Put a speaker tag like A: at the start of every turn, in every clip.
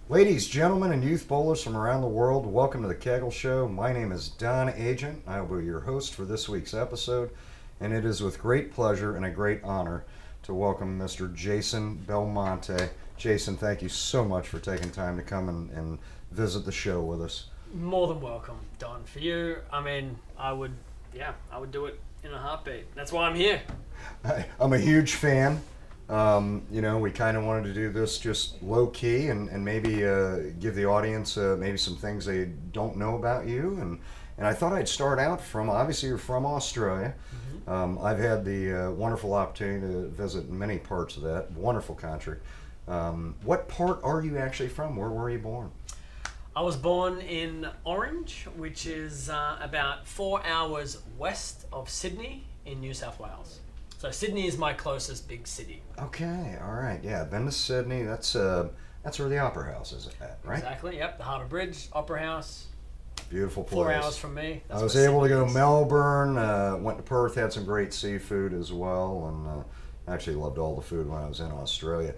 A: Ladies, gentlemen, and youth bowlers from around the world, welcome to the Kegel Show. My name is Don Agent. I will be your host for this week's episode, and it is with great pleasure and a great honor to welcome Mr. Jason Belmonte. Jason, thank you so much for taking time to come and visit the show with us.
B: More than welcome, Don. For you, I would do it in a heartbeat. That's why I'm here.
A: I'm a huge fan. We kind of wanted to do this just low key and maybe give the audience maybe some things they don't know about you. And I thought I'd start out from, obviously you're from Australia. I've had the wonderful opportunity to visit many parts of that wonderful country. What part are you actually from? Where were you born?
B: I was born in Orange, which is about 4 hours west of Sydney in New South Wales. So Sydney is my closest big city.
A: Okay, all right, yeah, been to Sydney. That's where the Opera House is at, right?
B: Exactly. Yep, the Harbour Bridge, Opera House.
A: Beautiful place.
B: 4 hours from me.
A: I was able to go to Melbourne. Went to Perth, had some great seafood as well, and actually loved all the food when I was in Australia.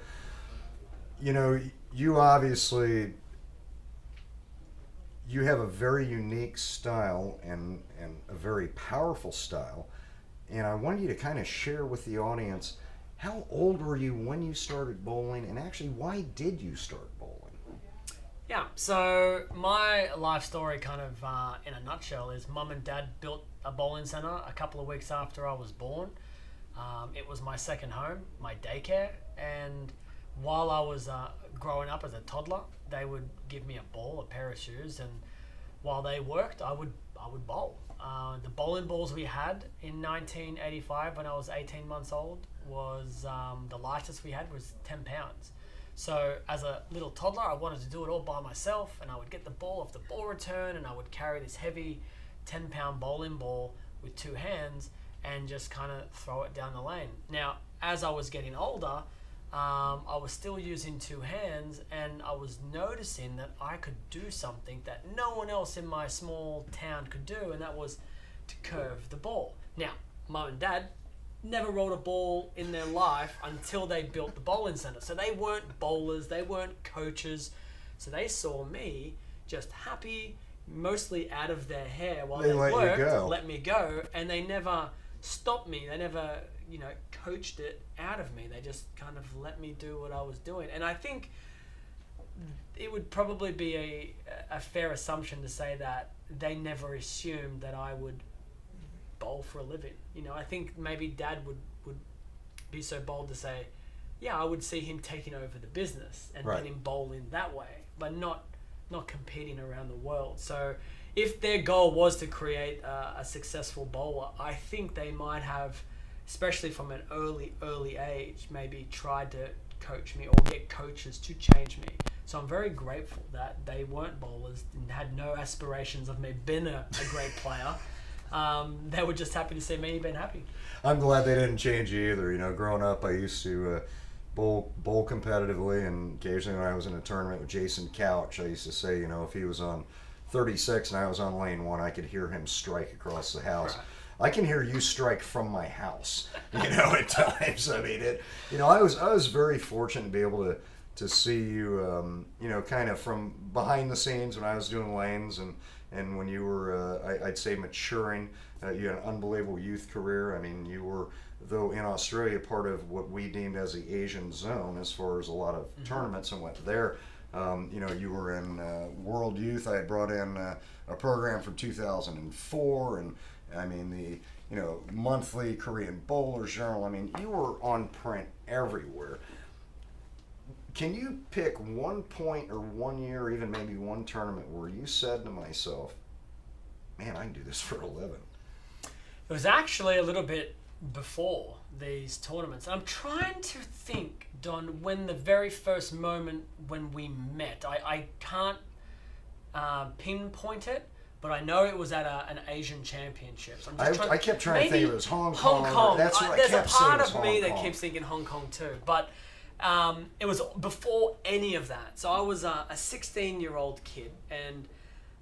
A: You know, you obviously you have a very unique style and a very powerful style. And I wanted you to kind of share with the audience, how old were you when you started bowling, and actually why did you start bowling?
B: Yeah, so my life story kind of in a nutshell is Mum and Dad built a bowling centre a couple of weeks after I was born. It was my second home, my daycare, and while I was growing up as a toddler, they would give me a ball, a pair of shoes, and while they worked, I would bowl. The bowling balls we had in 1985 when I was 18 months old was the lightest we had was 10 pounds. So as a little toddler, I wanted to do it all by myself, and I would get the ball off the ball return, and I would carry this heavy 10-pound bowling ball with two hands and just kind of throw it down the lane. Now, as I was getting older, I was still using two hands, and I was noticing that I could do something that no one else in my small town could do, and that was to curve the ball. Now, Mum and Dad never rolled a ball in their life until they built the bowling centre. So they weren't bowlers, they weren't coaches. So they saw me just happy, mostly out of their hair while they worked, let me go, and they never stopped me. They never, coached it out of me. They just kind of let me do what I was doing. And I think it would probably be a fair assumption to say that they never assumed that I would bowl for a living. I think maybe Dad would be so bold to say, yeah, I would see him taking over the business and letting him bowl in that way, but not competing around the world. So if their goal was to create a successful bowler, I think they might have, especially from an early age, maybe tried to coach me or get coaches to change me. So I'm very grateful that they weren't bowlers and had no aspirations of me being a great player. They were just happy to see me being happy.
A: I'm glad they didn't change you either. Growing up, I used to bowl competitively, and occasionally when I was in a tournament with Jason Couch, I used to say, if he was on 36 and I was on lane 1, I could hear him strike across the house. Right. I can hear you strike from my house, at times. I mean, I was very fortunate to be able to see you, kind of from behind the scenes when I was doing lanes and when you were, I'd say, maturing. You had an unbelievable youth career. I mean, you were, though in Australia, part of what we deemed as the Asian zone as far as a lot of tournaments and went there. You were in World Youth. I had brought in a program from 2004, and I mean the monthly Korean Bowlers Journal. I mean, you were on print everywhere. Can you pick one point or 1 year, or even maybe one tournament where you said to myself, man, I can do this for a living?
B: It was actually a little bit before these tournaments. I'm trying to think, Don, when the very first moment when we met. I can't pinpoint it, but I know it was at an Asian championship. So I
A: kept trying to think it was Hong Kong.
B: Hong Kong.
A: That's what
B: there's
A: I kept
B: a part
A: saying
B: of me
A: Hong
B: that
A: Kong.
B: keeps thinking Hong Kong too, but it was before any of that. So I was a 16-year-old kid, and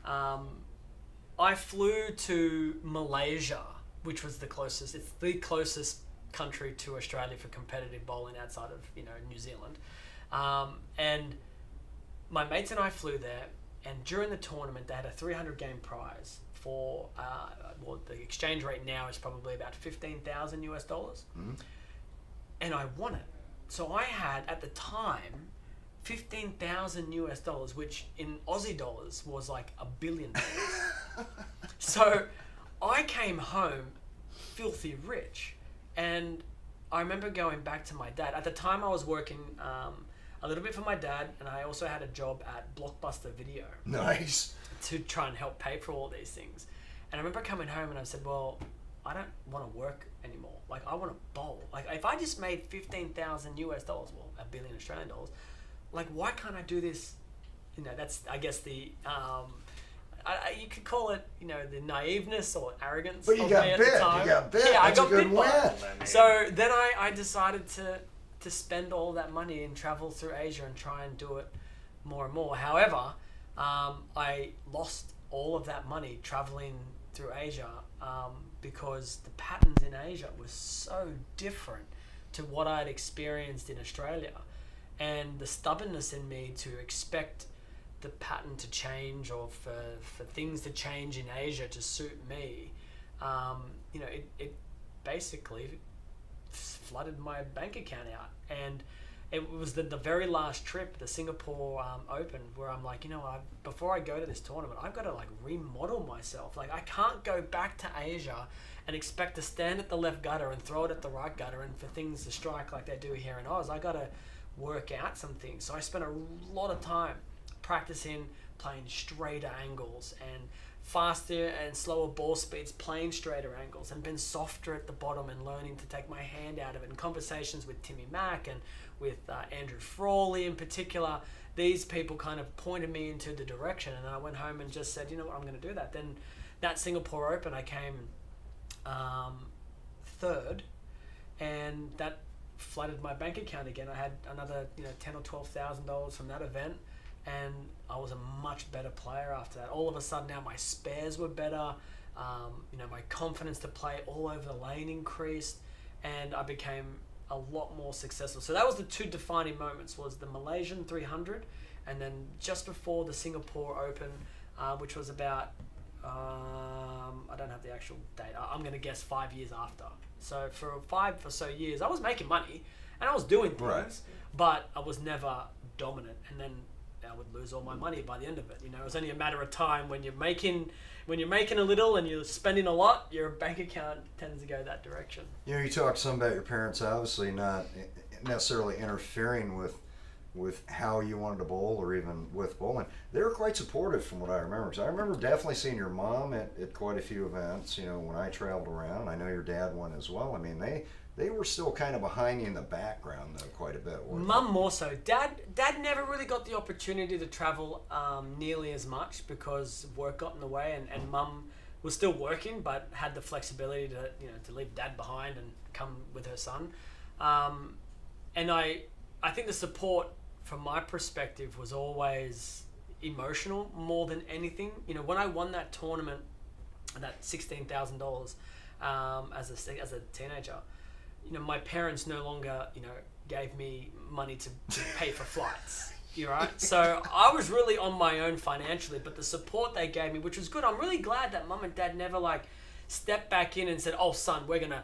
B: I flew to Malaysia, which was the closest. It's the closest country to Australia for competitive bowling outside of New Zealand, and my mates and I flew there, and during the tournament, they had a 300 game prize for, well, the exchange rate now is probably about 15,000 US dollars.
A: Mm-hmm.
B: And I won it. So I had, at the time, 15,000 US dollars, which in Aussie dollars was like $1 billion. So I came home filthy rich. And I remember going back to my dad. At the time, I was working a little bit for my dad, and I also had a job at Blockbuster Video.
A: Nice.
B: To try and help pay for all these things. And I remember coming home and I said, well, I don't want to work anymore. Like, I want to bowl. Like, if I just made 15,000 US dollars, well, $1 billion Australian dollars, like, why can't I do this? You know, that's, I guess, the, you could call it, you know, the naiveness or arrogance
A: But you
B: of
A: got
B: me at
A: bit.
B: the time.
A: You got bit.
B: Yeah,
A: That's
B: I got
A: a good
B: bit by
A: win.
B: it. So then I decided to spend all that money and travel through Asia and try and do it more and more. However, I lost all of that money traveling through Asia because the patterns in Asia were so different to what I'd experienced in Australia. And the stubbornness in me to expect the pattern to change or for things to change in Asia to suit me, you know, it basically flooded my bank account out. And it was the very last trip, the Singapore Open, where I'm like, you know, before I go to this tournament, I've got to like remodel myself. Like, I can't go back to Asia and expect to stand at the left gutter and throw it at the right gutter and for things to strike like they do here in Oz. I got to work out some things. So I spent a lot of time practicing playing straighter angles and faster and slower ball speeds, playing straighter angles, and been softer at the bottom and learning to take my hand out of it. And conversations with Tim Mack and with Andrew Frawley in particular, these people kind of pointed me into the direction, and I went home and just said, you know what, I'm going to do that. Then that Singapore Open, I came third, and that flooded my bank account again. I had another, you know, $10,000 or $12,000 from that event, and I was a much better player after that. All of a sudden now my spares were better, you know, my confidence to play all over the lane increased, and I became a lot more successful. So that was the two defining moments, was the Malaysian 300 and then just before the Singapore Open, which was about, I don't have the actual date, I'm going to guess 5 years after. So for 5 or so years, I was making money and I was doing things,
A: Right.
B: but I was never dominant. And then I would lose all my money by the end of it. You know, it was only a matter of time. When you're making a little and you're spending a lot, your bank account tends to go that direction.
A: You know, you talked some about your parents obviously not necessarily interfering with how you wanted to bowl or even with bowling. They were quite supportive from what I remember. Because I remember definitely seeing your mom at quite a few events, you know, when I traveled around. I know your dad went as well. I mean, they were still kind of behind you in the background, though, quite a bit.
B: Mum more so. Dad never really got the opportunity to travel nearly as much because work got in the way, and Mum was still working but had the flexibility to, you know, to leave Dad behind and come with her son. And I think the support from my perspective was always emotional more than anything. You know, when I won that tournament, that $16,000 as a teenager, you know, my parents no longer, you know, gave me money to pay for flights. You're right. So I was really on my own financially, but the support they gave me, which was good. I'm really glad that Mum and Dad never like stepped back in and said, "Oh, son, we're gonna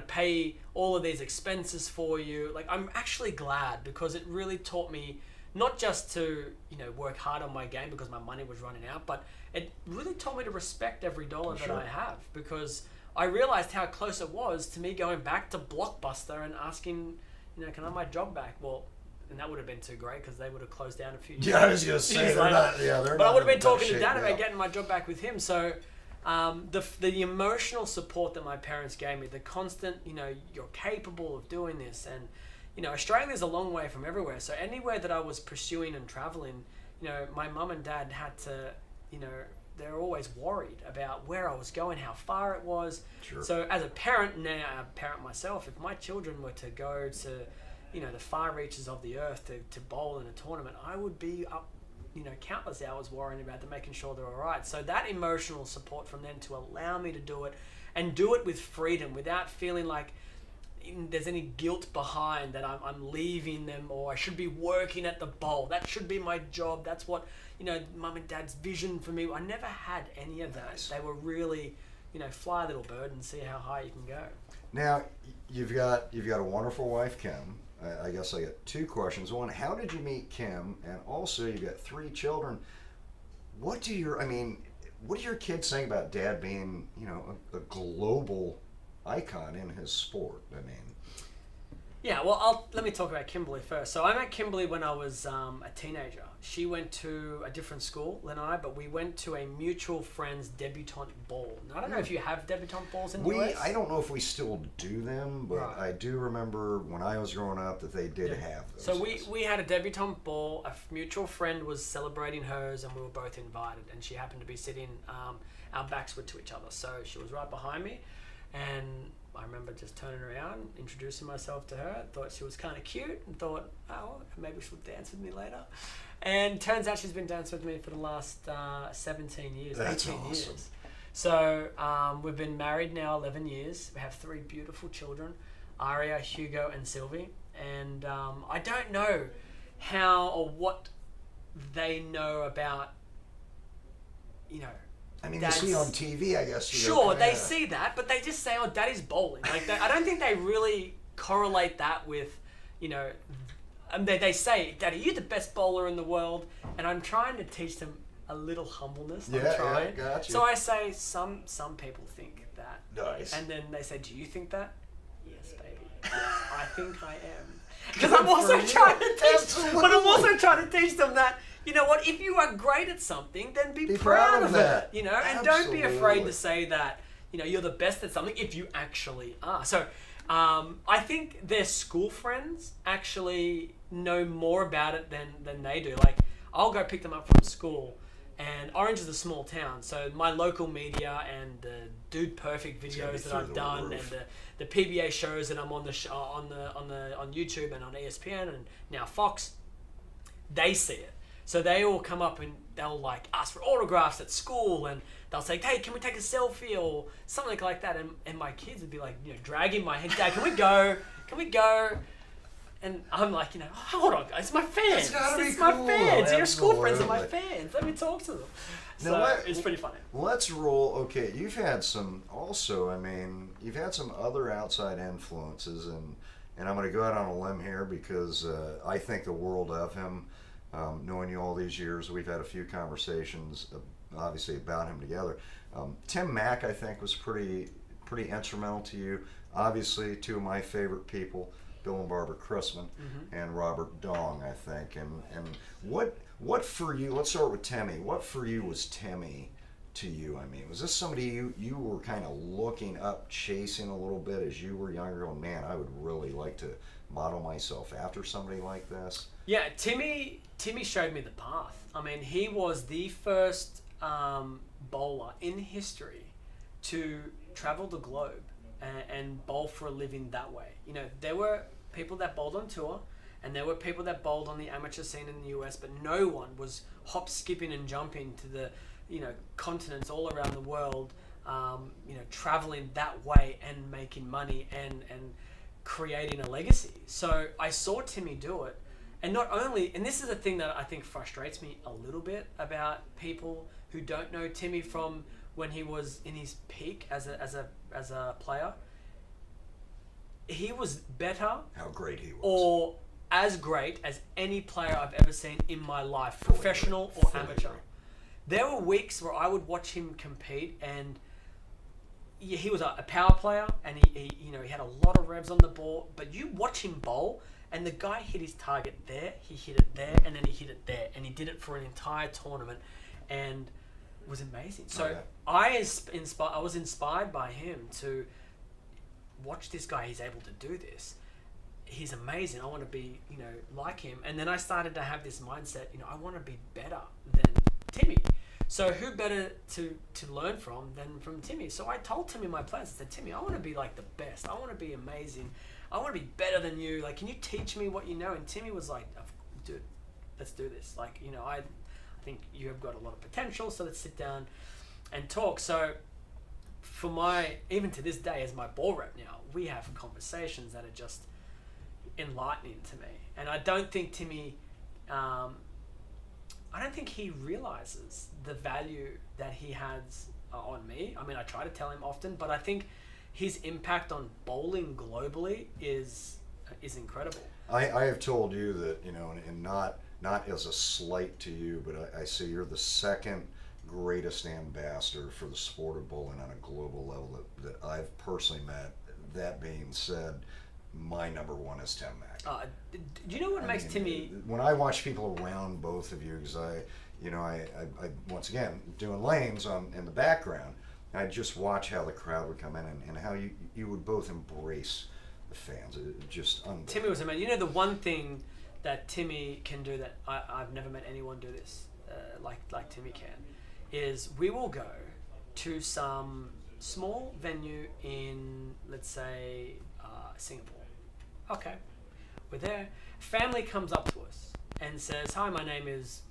B: pay all of these expenses for you." Like, I'm actually glad, because it really taught me not just to, you know, work hard on my game because my money was running out, but it really taught me to respect every dollar that I have, because I realized how close it was to me going back to Blockbuster and asking, you know, can I have my job back? Well, and that would have been too great because they would have closed down a few years.
A: Yeah, I was going to say, they're not,
B: but I would have been talking to Dad about getting my job back with him. So the emotional support that my parents gave me, the constant, you know, you're capable of doing this. And, you know, Australia's a long way from everywhere. So anywhere that I was pursuing and traveling, you know, my mum and dad had to, you know, they're always worried about where I was going, how far it was.
A: Sure.
B: So as a parent, now a parent myself, if my children were to go to, you know, the far reaches of the earth to bowl in a tournament, I would be up, you know, countless hours worrying about them, making sure they're all right. So that emotional support from them to allow me to do it and do it with freedom without feeling like, there's any guilt behind that I'm leaving them, or I should be working at the bowl. That should be my job. That's what, mum and dad's vision for me. I never had any of that.
A: Nice.
B: They were really, fly little bird and see how high you can go.
A: Now, you've got a wonderful wife, Kim. I guess I got two questions. One, how did you meet Kim? And also, you've got 3 children. What do your kids saying about Dad being, a global icon in his sport? I mean,
B: yeah. Well, let me talk about Kimberly first. So I met Kimberly when I was a teenager. She went to a different school than I, but we went to a mutual friend's debutante ball. Now, I don't know if you have debutante balls in the US.
A: I don't know if we still do them, but
B: Right.
A: I do remember when I was growing up that they did have those.
B: So we had a debutante ball. A mutual friend was celebrating hers, and we were both invited. And she happened to be sitting, our backs were to each other. So she was right behind me, and I remember just turning around, introducing myself to her. Thought she was kind of cute, and thought, oh, maybe she'll dance with me later. And turns out she's been dancing with me for the last 17 years,
A: That's
B: 18
A: awesome.
B: years. So we've been married now 11 years. We have 3 beautiful children, Aria, Hugo, and Sylvie. And I don't know how or what they know about,
A: I mean,
B: Dad's-
A: you see on TV, I guess.
B: Sure, they see that, but they just say, "Oh, Daddy's bowling." Like, I don't think they really correlate that with, they say, "Daddy, you're the best bowler in the world," and I'm trying to teach them a little humbleness. I'm trying.
A: gotcha.
B: So I say, some people think that,
A: Nice.
B: and then they say, "Do you think that?" Yes, baby. Yes, I think I am. Because I'm also trying to teach, but I'm also trying to teach them that, you know what, if you are great at something, then be proud of
A: that.
B: it, and don't be afraid
A: Absolutely.
B: to say that, you're the best at something if you actually are. So I think their school friends actually know more about it than they do. Like, I'll go pick them up from school, and Orange is a small town, so my local media and the Dude Perfect
A: gonna
B: videos
A: be
B: that
A: through
B: I've
A: the
B: done,
A: roof.
B: and the PBA shows that I'm on on YouTube and on ESPN and now Fox, they see it. So they all come up and they'll like ask for autographs at school, and they'll say, "Hey, can we take a selfie?" or something like that. And my kids would be like, dragging my head, "Dad, can we go? Can we go?" And I'm like, hold on, guys, it's my fans.
A: It's gotta be
B: It's my
A: cool.
B: fans. Your school friends are my
A: Absolutely.
B: fans. Let me talk to them.
A: Now,
B: So it's pretty funny.
A: Let's roll. Okay, you've had some also. I mean, you've had some other outside influences, and I'm going to go out on a limb here because I think the world of him. Knowing you all these years, we've had a few conversations, obviously about him together. Tim Mack, I think, was pretty instrumental to you. Obviously, 2 of my favorite people, Bill and Barbara Chrisman, and Robert Dong, I think. And what for you? Let's start with Timmy. What for you was Timmy to you? I mean, was this somebody you were kind of looking up, chasing a little bit as you were younger? Going, man, I would really like to model myself after somebody like this.
B: Yeah, Timmy showed me the path. I mean, he was the first bowler in history to travel the globe and bowl for a living that way. There were people that bowled on tour, and there were people that bowled on the amateur scene in the US, but no one was hop, skipping, and jumping to the continents all around the world, traveling that way and making money and creating a legacy. So I saw Timmy do it. And not only, and this is the thing that I think frustrates me a little bit about people who don't know Timmy from when he was in his peak as a player. He was better,
A: How great he was.
B: or as great as any player I've ever seen in my life, professional or
A: Fully
B: amateur.
A: agree.
B: There were weeks where I would watch him compete, and yeah, he was a power player, and he had a lot of revs on the ball. But you watch him bowl, and the guy hit his target there, he hit it there, and then he hit it there, and he did it for an entire tournament, and it was amazing. So
A: yeah.
B: I was inspired by him to watch this guy. He's able to do this. He's amazing. I want to be, like him. And then I started to have this mindset, I want to be better than Timmy. So who better to learn from than from Timmy? So I told Timmy my plans. I said, Timmy, I want to be like the best. I want to be amazing. I want to be better than you. Like, can you teach me what you know? And Timmy was like, dude, let's do this. Like, I think you have got a lot of potential, so let's sit down and talk. So even to this day as my ball rep now, we have conversations that are just enlightening to me. And I don't think Timmy, I don't think he realizes the value that he has on me. I mean, I try to tell him often, but I think his impact on bowling globally is incredible.
A: I have told you that, you know, and not as a slight to you, but I say you're the second greatest ambassador for the sport of bowling on a global level that I've personally met. That being said, my number one is Tim Mack.
B: Do you know what makes Timmy?
A: When I watch people around both of you, because I once again doing lanes in the background, I just watch how the crowd would come in and how you would both embrace the fans. It just unbelievable.
B: Timmy was amazing. You know, the one thing that Timmy can do that I've never met anyone do this like Timmy can is we will go to some small venue in, let's say, Singapore. Okay, we're there. Family comes up to us and says, "Hi, my name is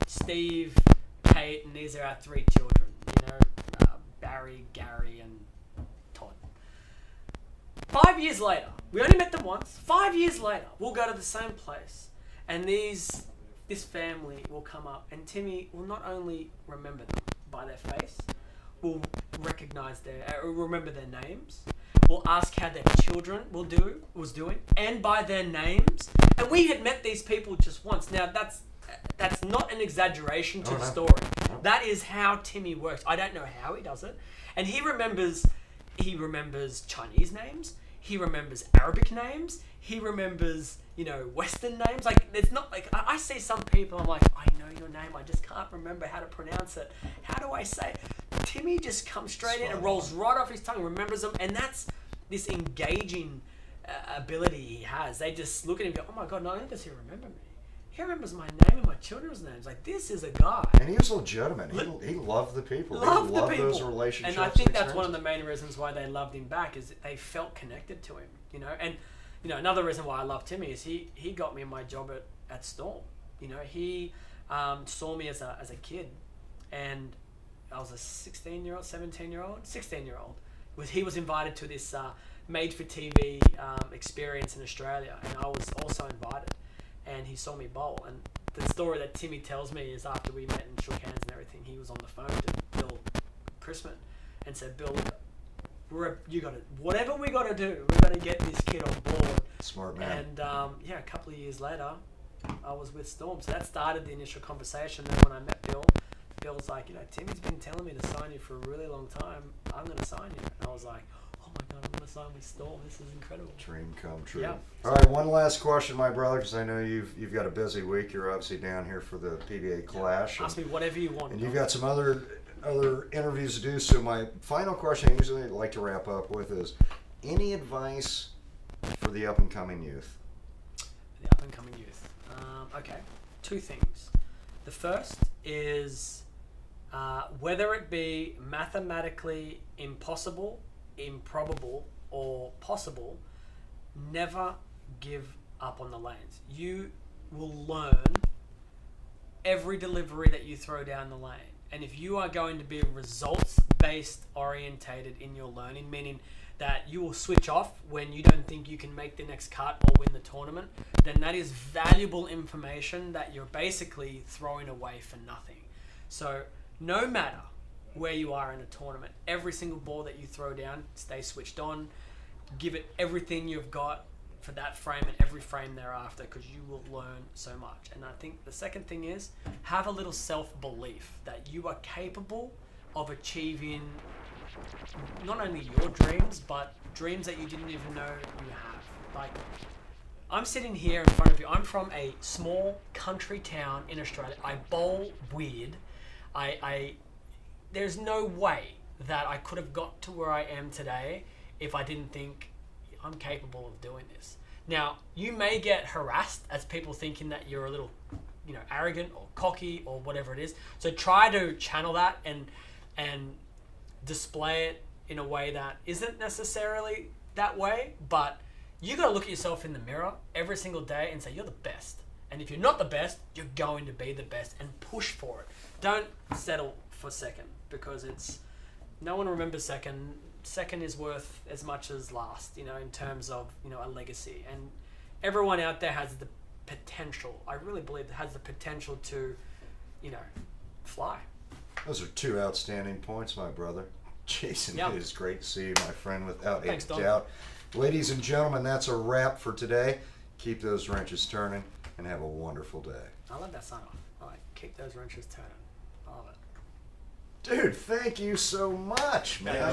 B: Steve, Kate, and these are our 3 children. You know, Barry, Gary, and Todd." 5 years later, we only met them once. 5 years later, we'll go to the same place, and this family will come up, and Timmy will not only remember them by their face, will remember their names. We'll ask how their children was doing, and by their names. And we had met these people just once. Now that's not an exaggeration to the story. That is how Timmy works. I don't know how he does it, and he remembers Chinese names. He remembers Arabic names. He remembers, you know, Western names. Like, it's not like I see some people. I'm like, I know your name. I just can't remember how to pronounce it. How do I say it? Timmy just comes straight in and rolls right off his tongue, remembers them, and that's this engaging ability he has. They just look at him and go, "Oh my God, not only does he remember me, he remembers my name and my children's names. Like, this is a guy."
A: And he was legitimate. He loved the people. He loved those relationships.
B: And I think that's one of the main reasons why they loved him back, is that they felt connected to him. You know, and you know, another reason why I love Timmy is he got me my job at Storm. You know, he saw me as a kid, and I was a 16-year-old, 17-year-old, 16-year-old. He was invited to this made-for-TV experience in Australia, and I was also invited. And he saw me bowl. And the story that Timmy tells me is after we met and shook hands and everything, he was on the phone to Bill Chrisman and said, "Bill, whatever we got to do, we're going to get this kid on board."
A: Smart man.
B: And a couple of years later, I was with Storm. So that started the initial conversation. Then when I met Bill, Bill's like, "You know, Timmy's been telling me to sign you for a really long time. I'm going to sign you." And I was like, "Oh my God, I'm going to sign with Storm. This is incredible."
A: Dream come true.
B: Yeah.
A: All right, one last question, my brother, because I know you've got a busy week. You're obviously down here for the PBA Clash.
B: Ask me whatever you want.
A: And you've got some other interviews to do. So my final question, I usually like to wrap up with, is any advice for the up and coming youth?
B: The up and coming youth. Okay, 2 things. The first is whether it be mathematically impossible, improbable, or possible, never give up on the lanes. You will learn every delivery that you throw down the lane. And if you are going to be results-based orientated in your learning, meaning that you will switch off when you don't think you can make the next cut or win the tournament, then that is valuable information that you're basically throwing away for nothing. So no matter where you are in a tournament, every single ball that you throw down, stay switched on, give it everything you've got for that frame and every frame thereafter, because you will learn so much. And I think the second thing is have a little self-belief that you are capable of achieving not only your dreams, but dreams that you didn't even know you have. Like, I'm sitting here in front of you. I'm from a small country town in Australia. I bowl weird. There's no way that I could have got to where I am today if I didn't think I'm capable of doing this. Now, you may get harassed as people thinking that you're a little, you know, arrogant or cocky or whatever it is. So try to channel that and display it in a way that isn't necessarily that way, but you got to look at yourself in the mirror every single day and say you're the best. And if you're not the best, you're going to be the best, and push for it. Don't settle for second, because No one remembers second. Second is worth as much as last, in terms of, a legacy. And everyone out there has the potential. I really believe it has the potential to, fly.
A: Those are two outstanding points, my brother. Jason,
B: Yeah.
A: it is great to see you, my friend, without
B: Thanks,
A: a
B: Don.
A: doubt. Ladies and gentlemen, that's a wrap for today. Keep those wrenches turning and have a wonderful day.
B: I love that sign off. I like keep those wrenches turning. I love it.
A: Dude, thank you so much, man.